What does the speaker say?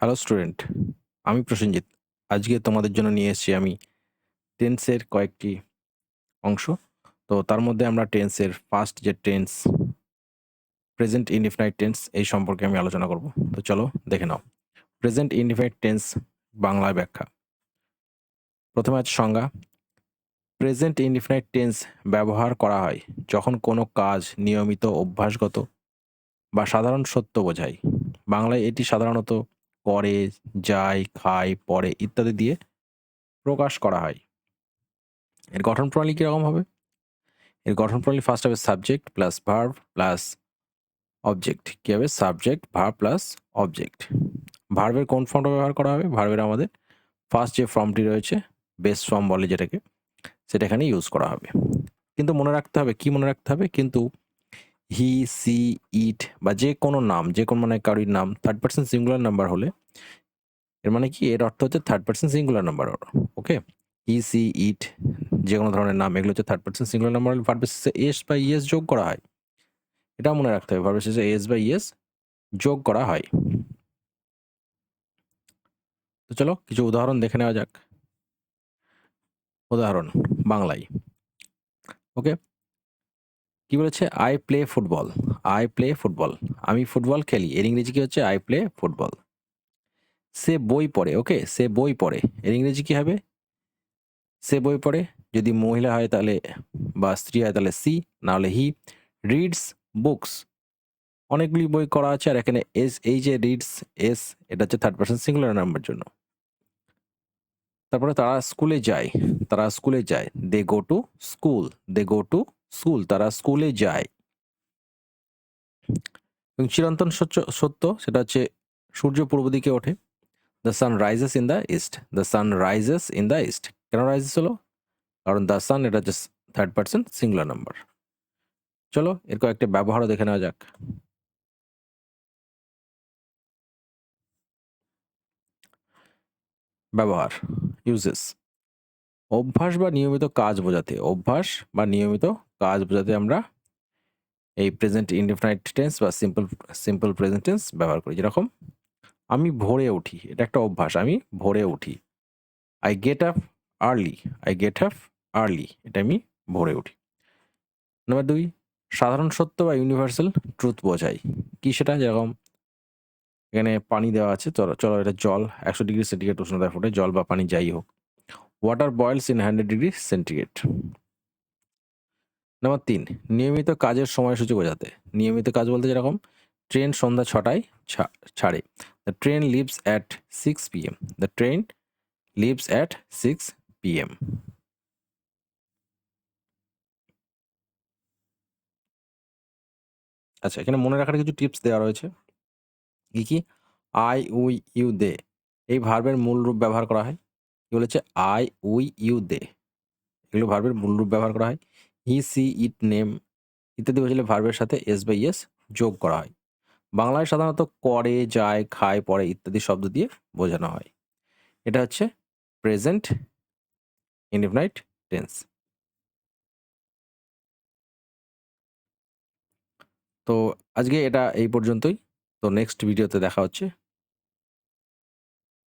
Hello student, আমি প্রসেনজিৎ। আজকে তোমাদের জন্য নিয়ে এসেছি আমি টেন্সের কয়েকটি অংশ। তো তার মধ্যে আমরা টেন্সের ফার্স্ট যে টেন্স, প্রেজেন্ট ইনডিফিনাইট টেন্স, এই সম্পর্কে আমি আলোচনা করব। তো চলো দেখে নাও। প্রেজেন্ট ইনডিফিনাইট টেন্স বাংলায় ব্যাখ্যা। প্রথমে আছে সংজ্ঞা। প্রেজেন্ট ইনডিফিনাইট টেন্স ব্যবহার করা হয় যখন কোনো কাজ নিয়মিত, অভ্যাসগত বা সাধারণ সত্য বোঝায়। বাংলায় এটি সাধারণত করে, যায়, খায়, পড়ে ইত্যাদি দিয়ে প্রকাশ করা হয়। এর গঠন প্রণালী কিরকম হবে? এর গঠন প্রণালী ফার্স্ট হবে subject plus verb plus object. কি হবে? Subject, verb plus object. ভার্বের কোন ফর্মটা ব্যবহার করা হবে? ভার্বের আমাদের ফার্স্ট যে ফর্মটি রয়েছে, বেস ফর্ম বলে যেটাকে, সেটা এখানে ইউজ করা হবে। কিন্তু মনে রাখতে হবে, কি মনে রাখতে হবে? কিন্তু হি, সি, ইট বা যে কোনো নাম, যে কোনো মানে কারোর নাম থার্ড পার্সন সিঙ্গুলার নাম্বার হলে, এর মানে কি? এর অর্থ হচ্ছে থার্ড পার্সন সিঙ্গুলার নাম্বার। ওকে, হি, সি, ইট যে কোনো ধরনের নাম, এগুলো হচ্ছে থার্ড পার্সন সিঙ্গুলার নাম্বার হলে ভার্বের শেষে এস বা ইএস যোগ করা হয়। এটাও মনে রাখতে হবে, ভার্বের শেষে এস বা ইএস যোগ করা হয়। তো চলো কিছু উদাহরণ দেখে নেওয়া যাক। উদাহরণ বাংলায়। ওকে, কি বলেছে? I play football. I play football, আমি ফুটবল খেলি। এর ইংরেজি কি হচ্ছে? I play football. সে বই পড়ে। ওকে, সে বই পড়ে, এর ইংরেজি কি হবে? সে বই পড়ে। যদি মহিলা হয় তাহলে বা স্ত্রী হয় তাহলে সি, না হলে হি। রিডস বুকস, অনেকগুলি বই করা আছে, আর এখানে এস, এই যে রিডস এস, এটা হচ্ছে থার্ড পার্সন সিঙ্গুলার নাম্বার জন্য। তারপরে তারা স্কুলে যায়, তারা স্কুলে যায়। They go to school, they go to school, তারা স্কুলে যায়। এবং চিরন্তন সত্য সেটা হচ্ছে সূর্য পূর্ব দিকে ওঠে। The sun rises in the east, the sun rises in the east. কেন রাইজেস হলো? কারণ দ্য সান এটা হচ্ছে থার্ড পার্সন সিঙ্গুলার নাম্বার। চলো এর কয়েকটা ব্যবহারও দেখে নেওয়া যাক। ব্যবহার, ইউজেস। অভ্যাস বা নিয়মিত কাজ বোঝাতে, অভ্যাস বা নিয়মিত কাজ বোঝাতে আমরা এই প্রেজেন্ট ইনডিফিনাইট টেন্স বা সিম্পল প্রেজেন্ট টেন্স ব্যবহার করি। যেরকম আমি ভোরে উঠি, এটা একটা অভ্যাস, আমি ভোরে উঠি। I get up early, I get up early, এটা আমি ভোরে উঠি। নাম্বার 2, সাধারণ সত্য বা ইউনিভার্সাল ট্রুথ বোঝায়। কি সেটা? যেরকম এখানে পানি দেওয়া আছে, চলো চলো এটা জল, 100 ডিগ্রি সেন্টিগ্রেড উষ্ণতায় ফোটে, জল বা পানি যাই হোক। Water বয়েলস in 100 degree centigrade. Number 3, নিয়মিত কাজের সময়সূচি বোঝাতে। নিয়মিত কাজ বলতে যেরকম ট্রেন সন্ধ্যা 6টায় ছাড়ে। The train leaves at 6 PM, the train leaves at 6 PM। আচ্ছা, এখানে মনে রাখার কিছু টিপস দেওয়া রয়েছে। কি কি? আই, উই, ইউ, দে, এই ভার্বের মূল রূপ ব্যবহার করা হয়। কি বলেছে? আই, উই, ইউ, দে, এগুলো ভার্বের মূল রূপ ব্যবহার করা হয়। হি, সি, ইট, নেম ইত্যাদি বোঝালে ভার্বের সাথে এস বা ইএস যোগ করা হয়। বাংলায় সাধারণত করে, যায়, খায়, পড়ে ইত্যাদি শব্দ দিয়ে বোঝানো হয়। এটা হচ্ছে প্রেজেন্ট ইনডিফিনাইট টেন্স। তো আজকে এটা এই পর্যন্তই। তো নেক্সট ভিডিওতে দেখা হচ্ছে।